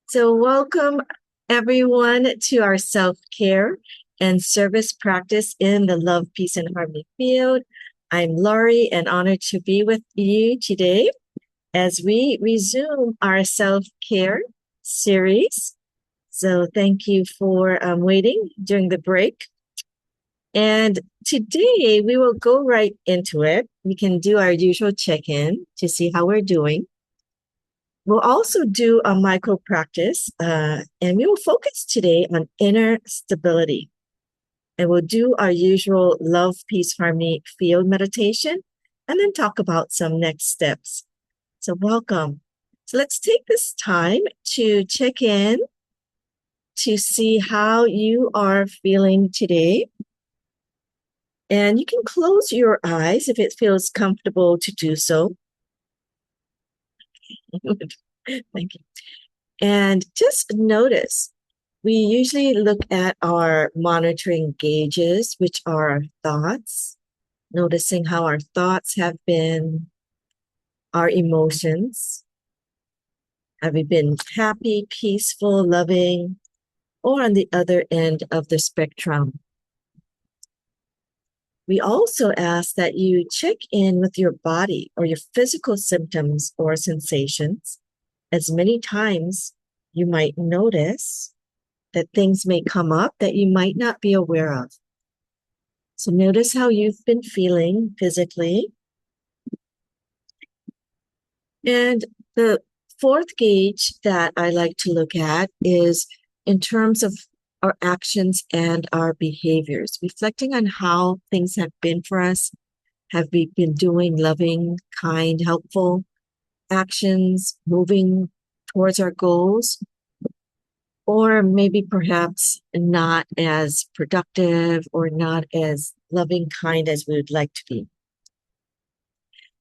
So, welcome everyone to our self care and service practice in the Love, Peace, and Harmony field. I'm Laurie and honored to be with you today as we resume our self care series. So, thank you for waiting during the break. And today we will go right into it. We can do our usual check in to see how we're doing. We'll also do a micro practice, and we will focus today on inner stability. And we'll do our usual love, peace, harmony field meditation, and then talk about some next steps. So, welcome. So, let's take this time to check in to see how you are feeling today. And you can close your eyes if it feels comfortable to do so. Thank you. And just notice, we usually look at our monitoring gauges, which are our thoughts, noticing how our thoughts have been, our emotions. Have we been happy, peaceful, loving, or on the other end of the spectrum? We also ask that you check in with your body or your physical symptoms or sensations. As many times you might notice that things may come up that you might not be aware of. So notice how you've been feeling physically. And the fourth gauge that I like to look at is in terms of our actions and our behaviors, reflecting on how things have been for us. Have we been doing loving, kind, helpful actions, moving towards our goals? Or maybe perhaps not as productive or not as loving, kind as we would like to be.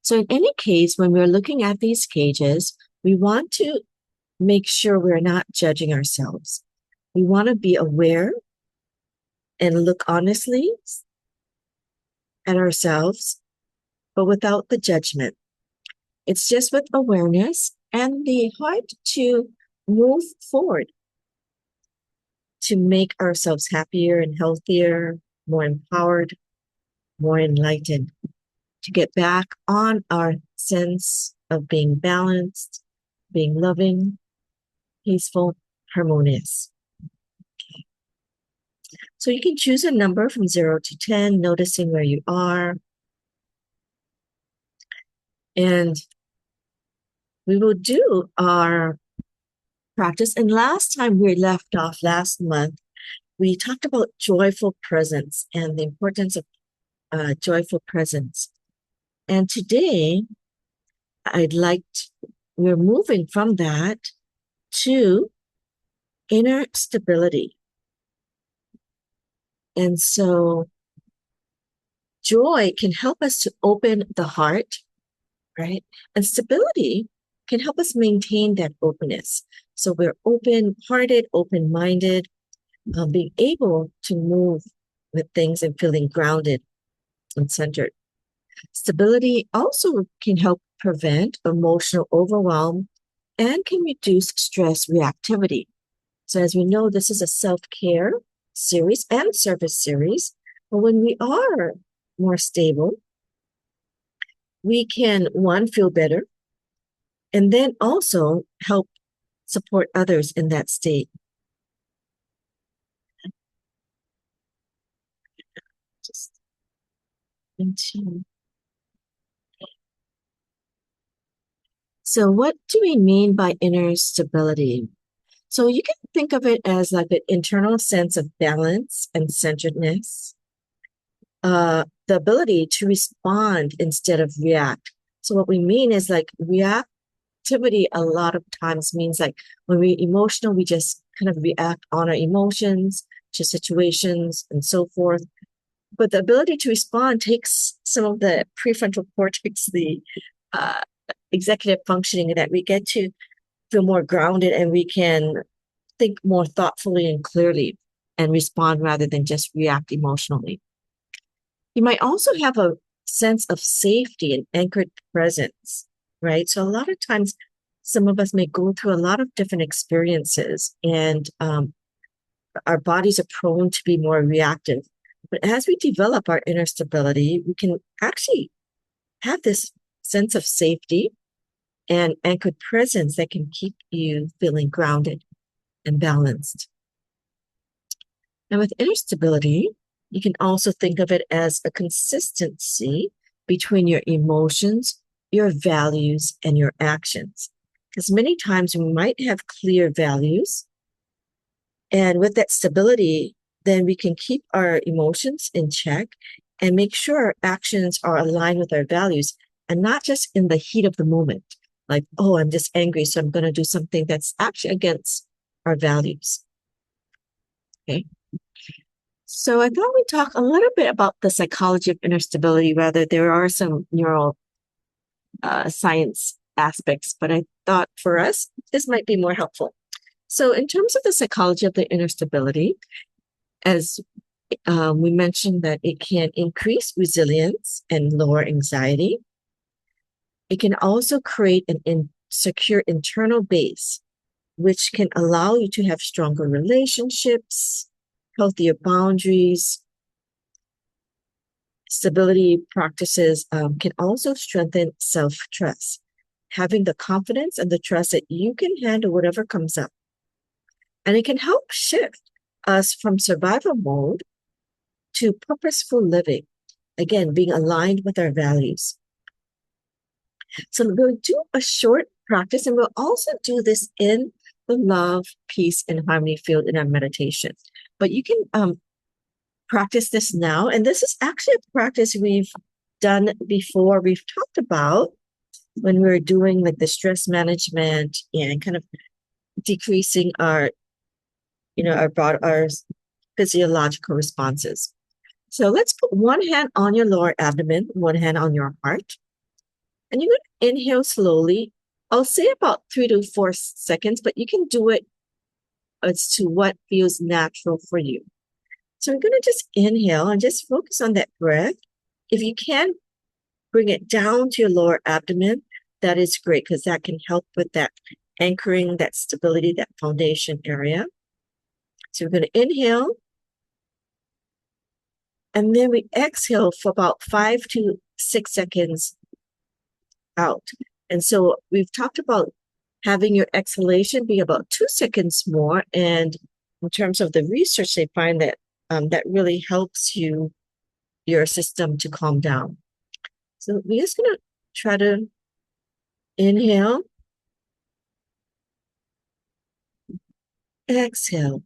So in any case, when we're looking at these gauges, we want to make sure we're not judging ourselves. We want to be aware and look honestly at ourselves, but without the judgment. It's just with awareness and the heart to move forward, to make ourselves happier and healthier, more empowered, more enlightened, to get back on our sense of being balanced, being loving, peaceful, harmonious. Okay. So you can choose a number from 0 to 10, noticing where you are. And we will do our practice. And last time we left off last month, we talked about joyful presence and the importance of joyful presence. And today, we're moving from that to inner stability. And so joy can help us to open the heart, right? And stability can help us maintain that openness. So we're open-hearted, open-minded, being able to move with things and feeling grounded and centered. Stability also can help prevent emotional overwhelm and can reduce stress reactivity. So as we know, this is a self-care series and service series. But when we are more stable, we can, one, feel better, and then also help support others in that state. Just into. So what do we mean by inner stability? So you can think of it as like an internal sense of balance and centeredness, the ability to respond instead of react. So what we mean is like reactivity a lot of times means like when we're emotional, we just kind of react on our emotions to situations and so forth. But the ability to respond takes some of the prefrontal cortex, the executive functioning, that we get to feel more grounded and we can think more thoughtfully and clearly and respond rather than just react emotionally. You might also have a sense of safety and anchored presence, right? So a lot of times some of us may go through a lot of different experiences, and our bodies are prone to be more reactive. But as we develop our inner stability, we can actually have this sense of safety and anchored presence that can keep you feeling grounded and balanced. And with inner stability, you can also think of it as a consistency between your emotions, your values, and your actions. Because many times we might have clear values, and with that stability, then we can keep our emotions in check and make sure our actions are aligned with our values and not just in the heat of the moment. Like, oh, I'm just angry, so I'm going to do something that's actually against our values. Okay. So I thought we'd talk a little bit about the psychology of inner stability. Rather, there are some neural science aspects, but I thought for us, this might be more helpful. So in terms of the psychology of the inner stability, as we mentioned that it can increase resilience and lower anxiety. It can also create an secure internal base, which can allow you to have stronger relationships, healthier boundaries. Stability practices can also strengthen self-trust, having the confidence and the trust that you can handle whatever comes up. And it can help shift us from survival mode to purposeful living, again, being aligned with our values. So we'll do a short practice, and we'll also do this in the love, peace, and harmony field in our meditation. But you can practice this now. And this is actually a practice we've done before. We've talked about when we were doing like the stress management and kind of decreasing our physiological responses. So let's put one hand on your lower abdomen, one hand on your heart. And you're going to inhale slowly. I'll say about 3 to 4 seconds, but you can do it as to what feels natural for you. So we're going to just inhale and just focus on that breath. If you can bring it down to your lower abdomen, that is great because that can help with that anchoring, that stability, that foundation area. So we're going to inhale. And then we exhale for about 5 to 6 seconds out. And so we've talked about having your exhalation be about 2 seconds more. And in terms of the research, they find that that really helps your system to calm down. So we're just going to try to inhale, exhale.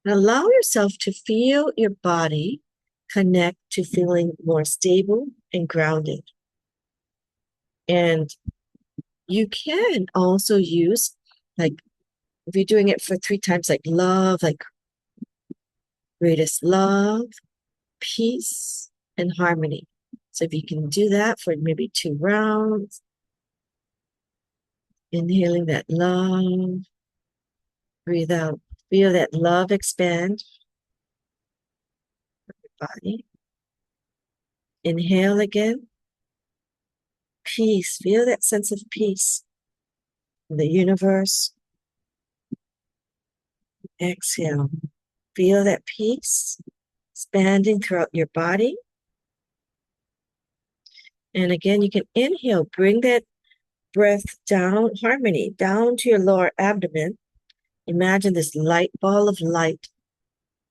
And allow yourself to feel your body connect to feeling more stable and grounded. And you can also use, like, if you're doing it for 3 times, like love, like greatest love, peace, and harmony. So if you can do that for maybe 2 rounds, inhaling that love, breathe out, feel that love expand your body. Inhale again, peace, feel that sense of peace in the universe. Exhale, feel that peace expanding throughout your body. And again, you can inhale, bring that breath down, harmony, down to your lower abdomen. Imagine this light ball of light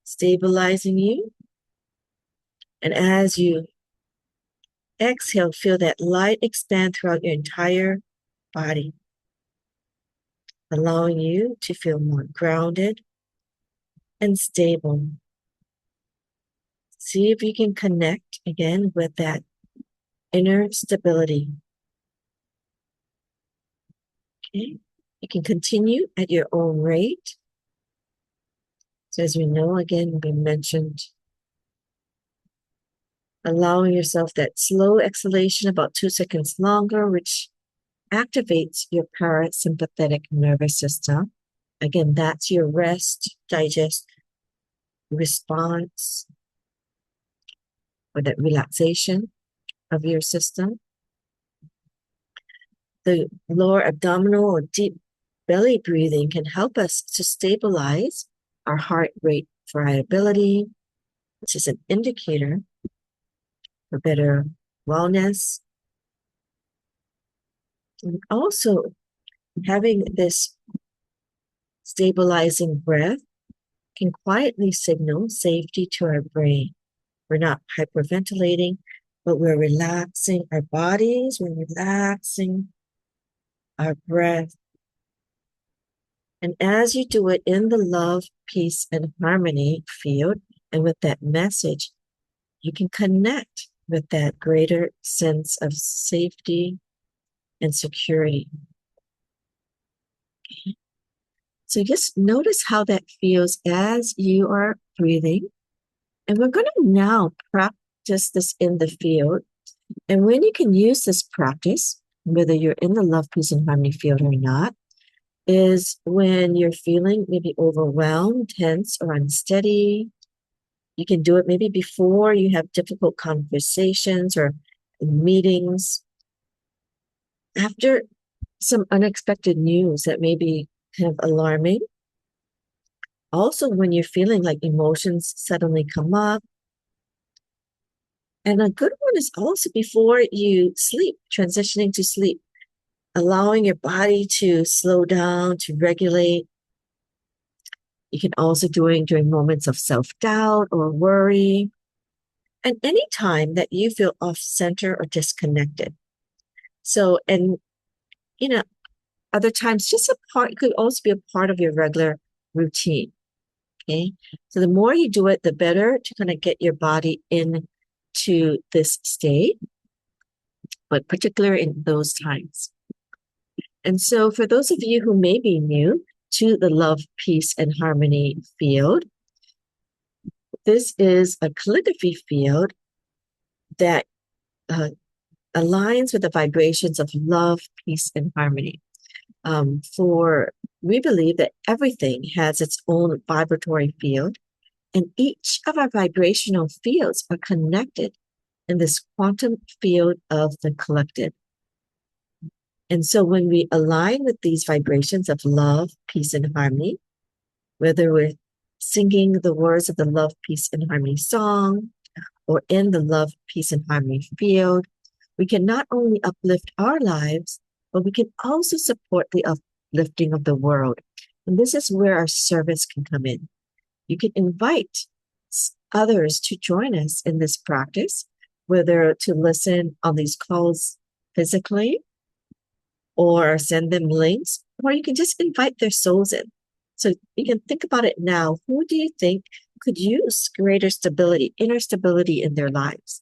stabilizing you. And as you exhale, feel that light expand throughout your entire body, allowing you to feel more grounded and stable. See if you can connect again with that inner stability. Okay, you can continue at your own rate. So as we know, again, we mentioned allowing yourself that slow exhalation about 2 seconds longer, which activates your parasympathetic nervous system. Again, that's your rest, digest, response, or that relaxation. of your system. The lower abdominal or deep belly breathing can help us to stabilize our heart rate variability, which is an indicator for better wellness. And also, having this stabilizing breath can quietly signal safety to our brain. We're not hyperventilating, but we're relaxing our bodies, we're relaxing our breath. And as you do it in the love, peace, and harmony field, and with that message, you can connect with that greater sense of safety and security. Okay. So just notice how that feels as you are breathing. And we're going to now practice this in the field. And when you can use this practice, whether you're in the love, peace, and harmony field or not, is when you're feeling maybe overwhelmed, tense, or unsteady. You can do it maybe before you have difficult conversations or meetings. After some unexpected news that may be kind of alarming. Also, when you're feeling like emotions suddenly come up. And a good one is also before you sleep, transitioning to sleep, allowing your body to slow down, to regulate. You can also do it during moments of self-doubt or worry. And any time that you feel off center or disconnected. So, and, other times just it could also be a part of your regular routine. Okay. So the more you do it, the better to kind of get your body into this state, but particularly in those times. And so for those of you who may be new to the love, peace, and harmony field, this is a calligraphy field that aligns with the vibrations of love, peace, and harmony. We believe that everything has its own vibratory field, and each of our vibrational fields are connected in this quantum field of the collective. And so when we align with these vibrations of love, peace, and harmony, whether we're singing the words of the love, peace, and harmony song, or in the love, peace, and harmony field, we can not only uplift our lives, but we can also support the uplifting of the world. And this is where our service can come in. You can invite others to join us in this practice, whether to listen on these calls physically or send them links, or you can just invite their souls in. So you can think about it now. Who do you think could use greater stability, inner stability in their lives?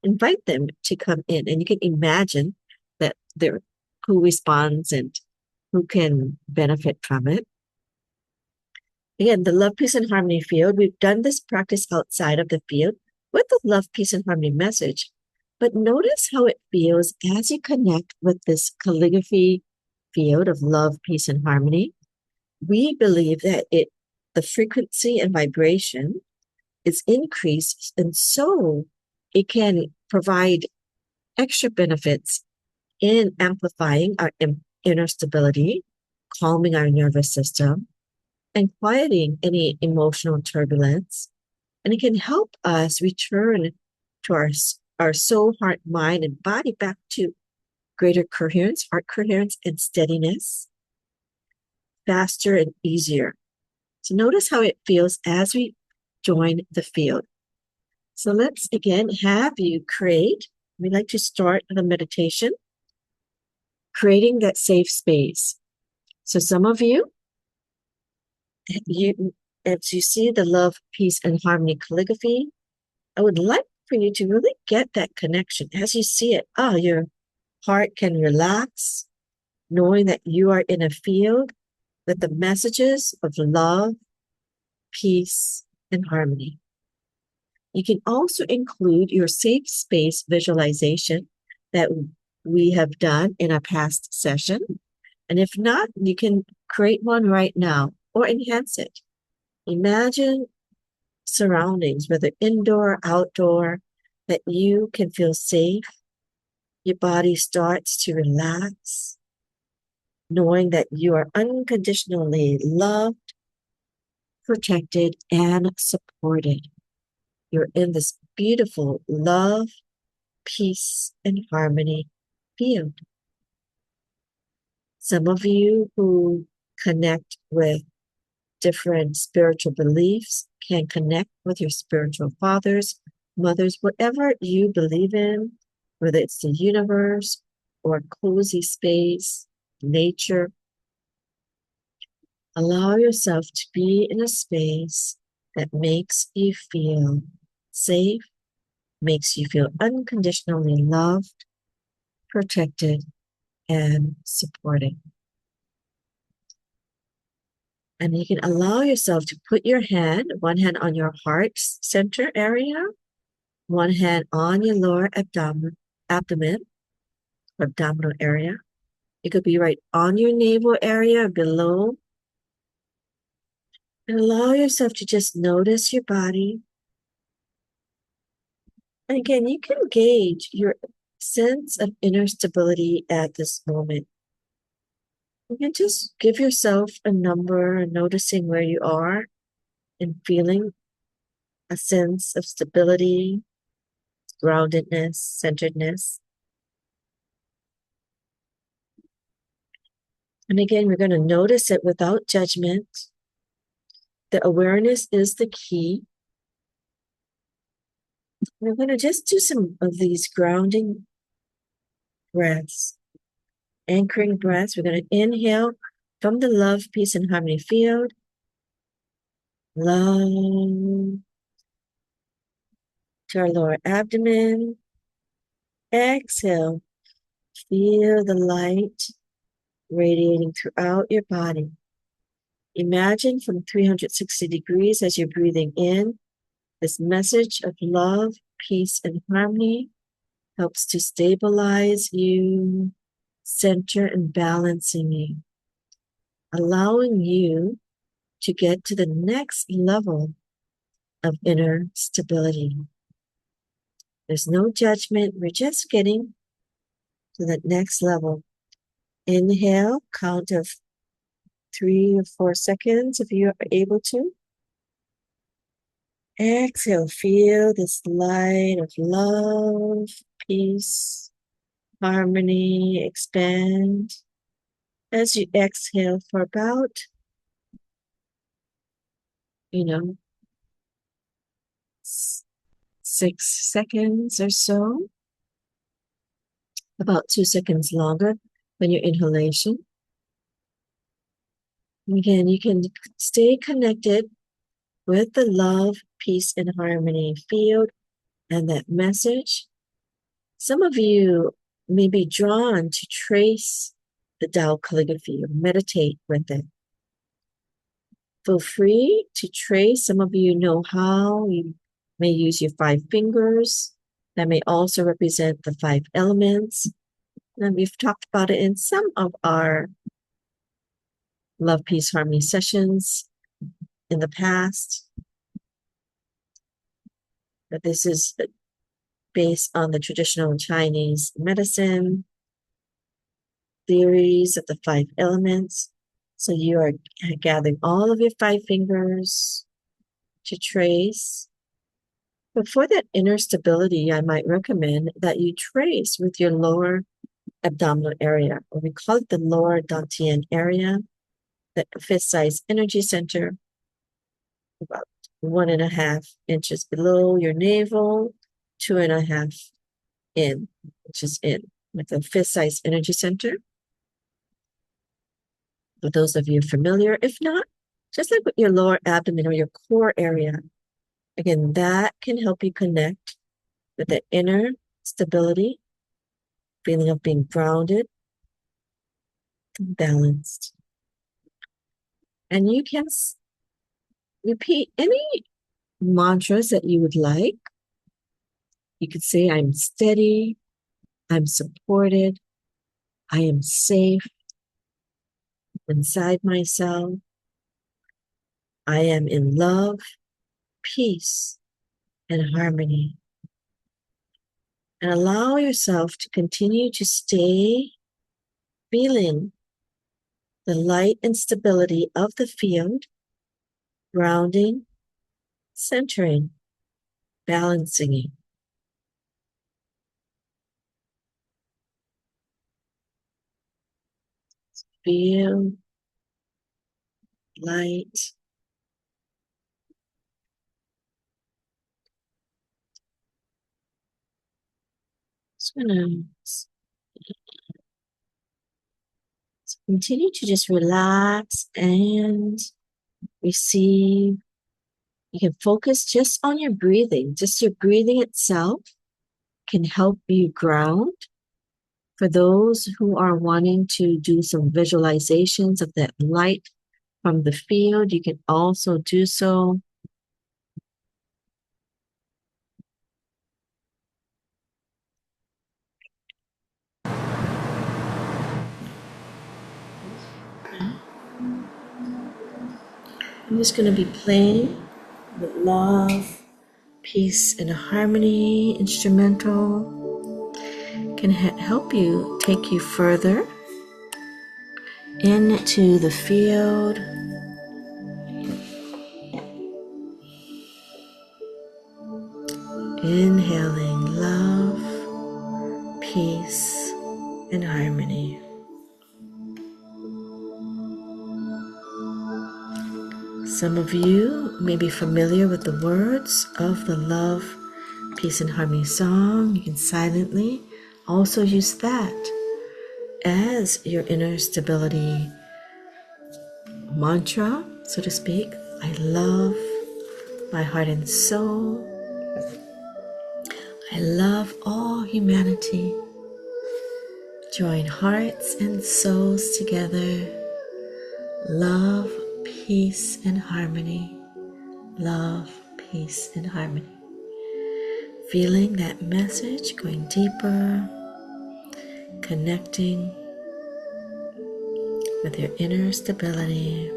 Invite them to come in, and you can imagine that who responds and who can benefit from it. Again, the love, peace, and harmony field, we've done this practice outside of the field with the love, peace, and harmony message. But notice how it feels as you connect with this calligraphy field of love, peace, and harmony. We believe that the frequency and vibration is increased, and so it can provide extra benefits in amplifying our inner stability, calming our nervous system, and quieting any emotional turbulence. And it can help us return to our soul, heart, mind, and body back to greater coherence, heart coherence, and steadiness, faster and easier. So notice how it feels as we join the field. So let's again have you create. We like to start the meditation, creating that safe space. So some of you, as you see the love, peace, and harmony calligraphy, I would like for you to really get that connection. As you see it, your heart can relax, knowing that you are in a field with the messages of love, peace, and harmony. You can also include your safe space visualization that we have done in a past session. And if not, you can create one right now or enhance it. Imagine surroundings, whether indoor, outdoor, that you can feel safe your body starts to relax, knowing that you are unconditionally loved, protected, and supported. You're in this beautiful love, peace, and harmony field. Some of you who connect with different spiritual beliefs can connect with your spiritual fathers, mothers, whatever you believe in, whether it's the universe or cozy space, nature. Allow yourself to be in a space that makes you feel safe, makes you feel unconditionally loved, protected, and supported. And you can allow yourself to put your hand, one hand on your heart center area, one hand on your lower abdominal area. It could be right on your navel area or below. And allow yourself to just notice your body. And again, you can gauge your sense of inner stability at this moment. You can just give yourself a number, noticing where you are and feeling a sense of stability, groundedness, centeredness. And again, we're going to notice it without judgment. The awareness is the key. We're going to just do some of these grounding breaths, anchoring breaths. We're going to inhale from the love, peace, and harmony field. Love to our lower abdomen. Exhale. Feel the light radiating throughout your body. Imagine from 360 degrees as you're breathing in, this message of love, peace, and harmony helps to stabilize you, center and balancing you, allowing you to get to the next level of inner stability. There's no judgment. We're just getting to that next level. Inhale, count of 3 or 4 seconds if you are able to. Exhale, feel this light of love, peace, harmony expand as you exhale for about, 6 seconds or so, about 2 seconds longer than your inhalation. Again, you can stay connected with the love, peace, and harmony field and that message. Some of you may be drawn to trace the Tao Calligraphy or meditate with it. Feel free to trace. Some of you know how. You may use your 5 fingers. That may also represent the 5 elements. And we've talked about it in some of our Love, Peace, Harmony sessions in the past. But this is based on the traditional Chinese medicine theories of the 5 elements. So you are gathering all of your 5 fingers to trace. But for that inner stability, I might recommend that you trace with your lower abdominal area, or we call it the lower dantian area, the fist-sized energy center, about 1.5 inches below your navel, 2.5 inches in, with a fist-sized energy center. For those of you familiar, if not, just like with your lower abdomen or your core area, again, that can help you connect with the inner stability, feeling of being grounded and balanced. And you can repeat any mantras that you would like. You could say, I'm steady, I'm supported, I am safe inside myself, I am in love, peace, and harmony. And allow yourself to continue to stay feeling the light and stability of the field, grounding, centering, balancing. Feel light. Just gonna continue to just relax and receive. You can focus just on your breathing. Just your breathing itself can help you ground. For those who are wanting to do some visualizations of that light from the field, you can also do so. I'm just going to be playing the love, peace, and harmony instrumental. Can help you, take you further into the field. Inhaling love, peace, and harmony. Some of you may be familiar with the words of the Love, Peace, and Harmony song. You can silently also use that as your inner stability mantra, so to speak. I love my heart and soul. I love all humanity. Join hearts and souls together. Love, peace, and harmony. Love, peace, and harmony. Feeling that message, going deeper, connecting with your inner stability.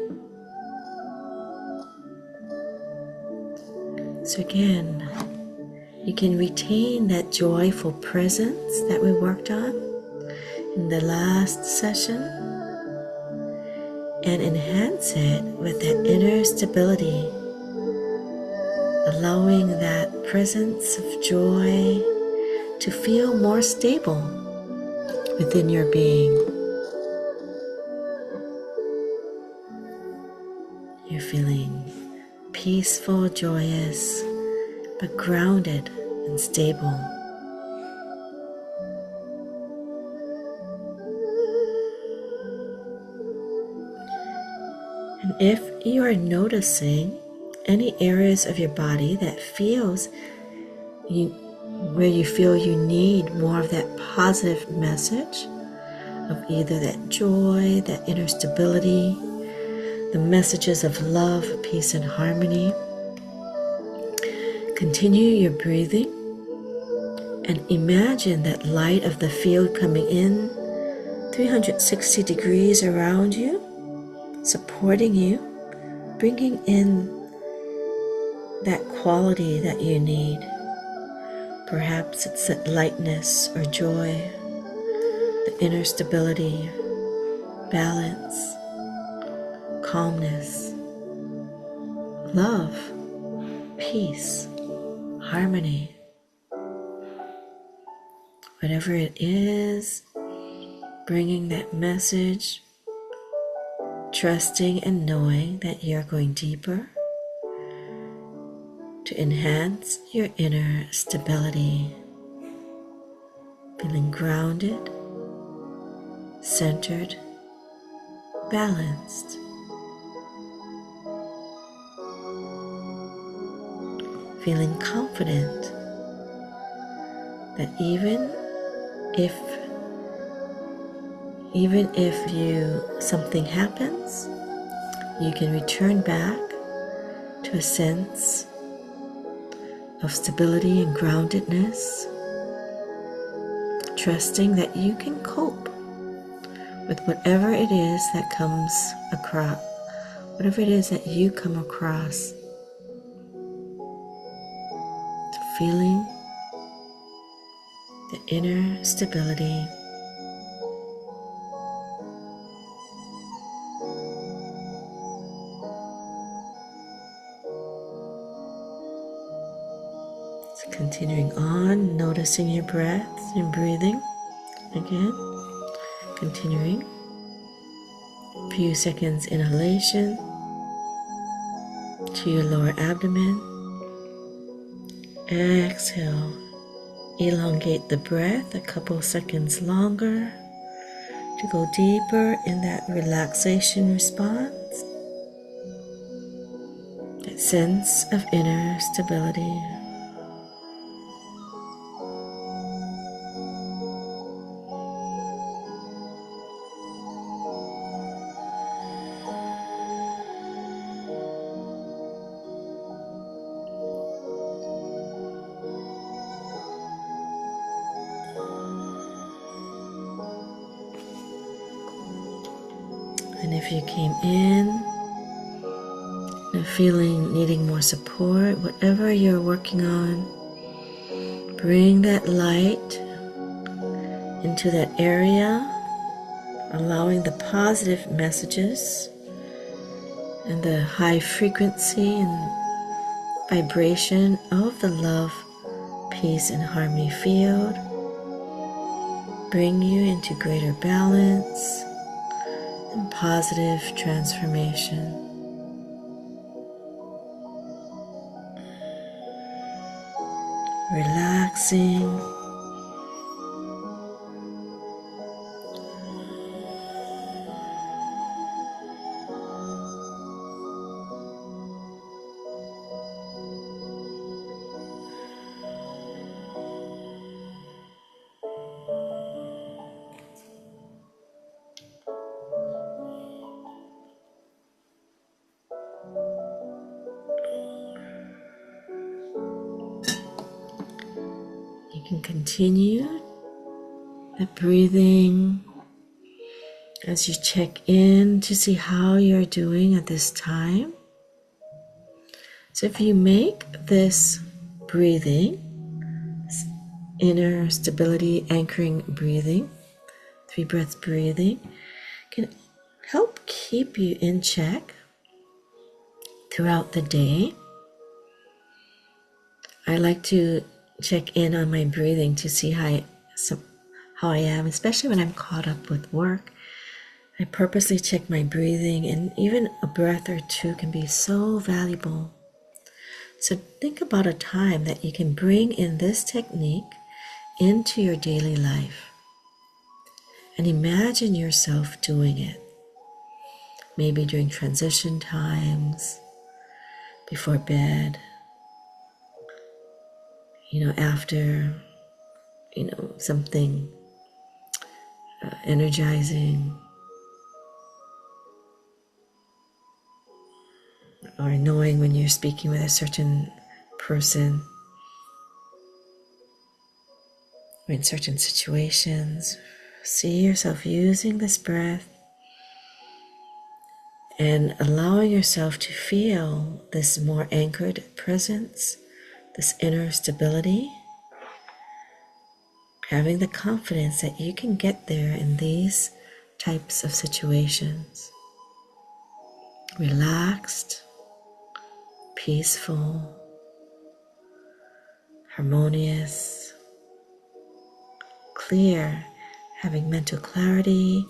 So again, you can retain that joyful presence that we worked on in the last session and enhance it with that inner stability, allowing that presence of joy to feel more stable within your being. You're feeling peaceful, joyous, but grounded and stable. And if you are noticing any areas of your body that where you feel you need more of that positive message of either that joy, that inner stability, the messages of love, peace, and harmony, continue your breathing and imagine that light of the field coming in 360 degrees around you, supporting you, bringing in that quality that you need. Perhaps it's that lightness or joy, the inner stability, balance, calmness, love, peace, harmony. Whatever it is, bringing that message, trusting and knowing that you're going deeper to enhance your inner stability, feeling grounded, centered, balanced. Feeling confident that even if something happens, you can return back to a sense of stability and groundedness, trusting that you can cope with whatever it is that comes across, whatever it is that you come across. Feeling the inner stability. So continuing on, noticing your breath and breathing. Again, continuing. A few seconds inhalation to your lower abdomen. Exhale. Elongate the breath a couple seconds longer to go deeper in that relaxation response, that sense of inner stability. And if you came in and feeling needing more support, whatever you're working on, bring that light into that area, allowing the positive messages and the high frequency and vibration of the love, peace, and harmony field bring you into greater balance and positive transformation. Relaxing. You can continue the breathing as you check in to see how you're doing at this time. So if you make this breathing, this inner stability anchoring breathing, 3 breaths breathing, can help keep you in check throughout the day. I like to check in on my breathing to see how I am, especially when I'm caught up with work. I purposely check my breathing, and even a breath or two can be so valuable. So think about a time that you can bring in this technique into your daily life and imagine yourself doing it. Maybe during transition times, before bed, after, something energizing, or knowing when you're speaking with a certain person, or in certain situations. See yourself using this breath and allowing yourself to feel this more anchored presence, this inner stability, having the confidence that you can get there in these types of situations. Relaxed, peaceful, harmonious, clear, having mental clarity,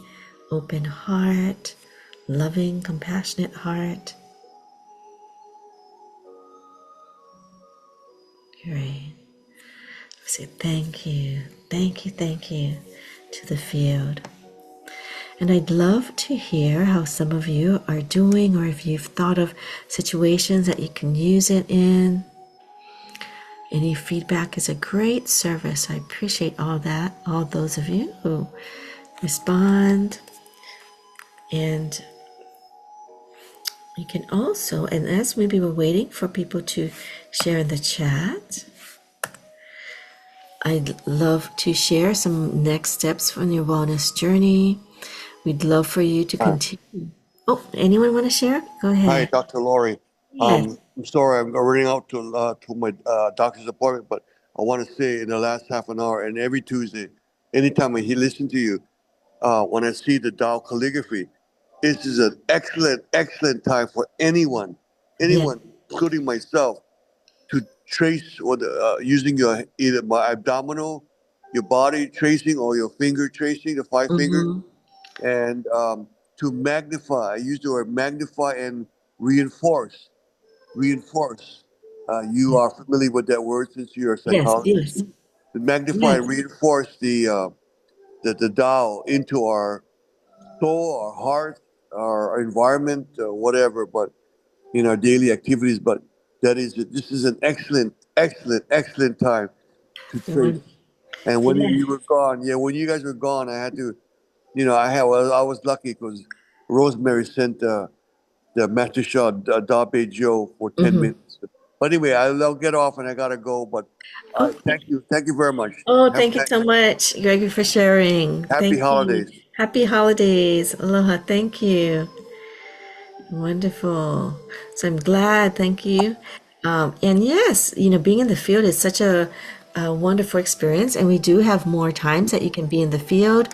open heart, loving, compassionate heart. Great. I say thank you to the field. And I'd love to hear how some of you are doing, or if you've thought of situations that you can use it in. Any feedback is a great service. I appreciate all that, all those of you who respond. And you can also, and as maybe we're waiting for people to share in the chat, I'd love to share some next steps from your wellness journey. We'd love for you to continue. Oh, anyone want to share? Go ahead. Hi, Dr. Lori. Yes. I'm sorry, I'm running out to my doctor's appointment, but I want to say in the last half an hour and every Tuesday, anytime I listen to you, when I see the Tao calligraphy, this is an excellent, excellent time for Yeah. anyone, including myself, to trace or using your either my abdominal, your body tracing, or your finger tracing, the five fingers, Mm-hmm. and to magnify. I use the word magnify and reinforce. Reinforce. You Yeah. are familiar with that word since you're a Yes, psychologist. yes, To magnify and yes. reinforce the Tao into our soul, our heart, our environment, whatever. But in our daily activities. But this is an excellent, excellent, excellent time to trace. One, And when yes. you were gone, yeah, when you guys were gone, I had to, I was lucky because Rosemary sent the Master Shah Dabe Joe for 10 minutes. But anyway, I'll get off and I gotta go. But Okay. thank you very much. Oh, Have thank a you nice, so much, Greggy, for sharing. happy Thank you. holidays. Happy holidays. Aloha. Thank you. Wonderful. So I'm glad. Thank you. And yes, being in the field is such a wonderful experience. And we do have more times that you can be in the field.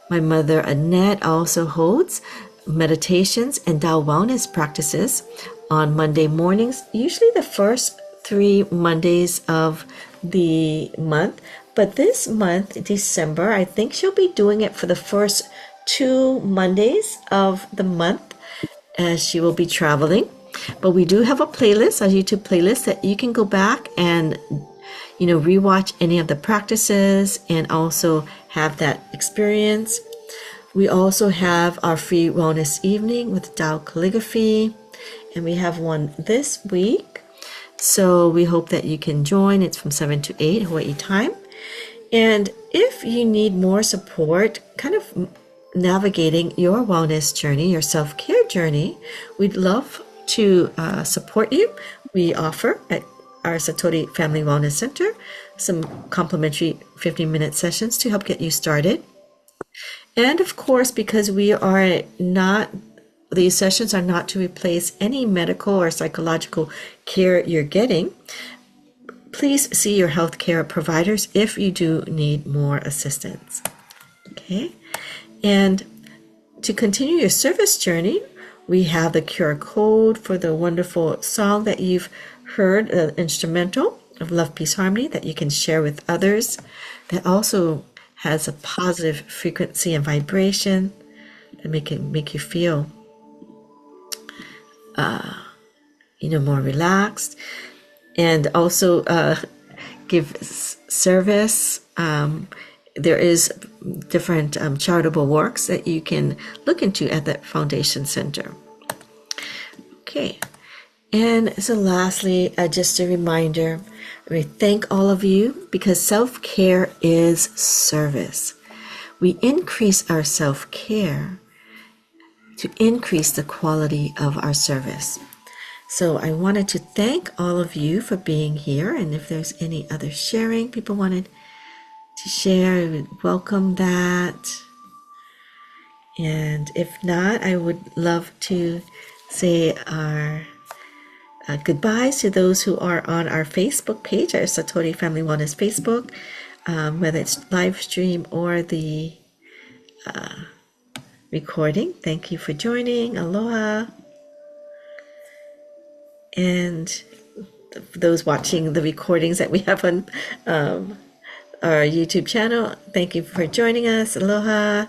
My mother, Annette, also holds meditations and Tao wellness practices on Monday mornings, usually the first 3 Mondays of the month. But this month, December, I think she'll be doing it for the first 2 Mondays of the month as she will be traveling. But we do have a playlist, a YouTube playlist that you can go back and rewatch any of the practices and also have that experience. We also have our free wellness evening with Tao Calligraphy, and we have one this week. So we hope that you can join. It's from 7 to 8 Hawaii time. And if you need more support, kind of navigating your wellness journey, your self care journey, we'd love to support you. We offer at our Satori Family Wellness Center some complimentary 15-minute sessions to help get you started. And of course, because these sessions are not to replace any medical or psychological care you're getting. Please see your healthcare providers if you do need more assistance. Okay. And to continue your service journey, we have the QR code for the wonderful song that you've heard, instrumental of Love, Peace, Harmony, that you can share with others, that also has a positive frequency and vibration that make you feel more relaxed, and also give service. There is different charitable works that you can look into at the Foundation Center. Okay, and so lastly, just a reminder, we thank all of you because self-care is service. We increase our self-care to increase the quality of our service. So I wanted to thank all of you for being here, and if there's any other sharing people wanted to share, I would welcome that. And if not, I would love to say our goodbyes to those who are on our Facebook page, our Satori Family Wellness Facebook, whether it's live stream or the recording. Thank you for joining. Aloha. And those watching the recordings that we have on our YouTube channel, thank you for joining us. Aloha.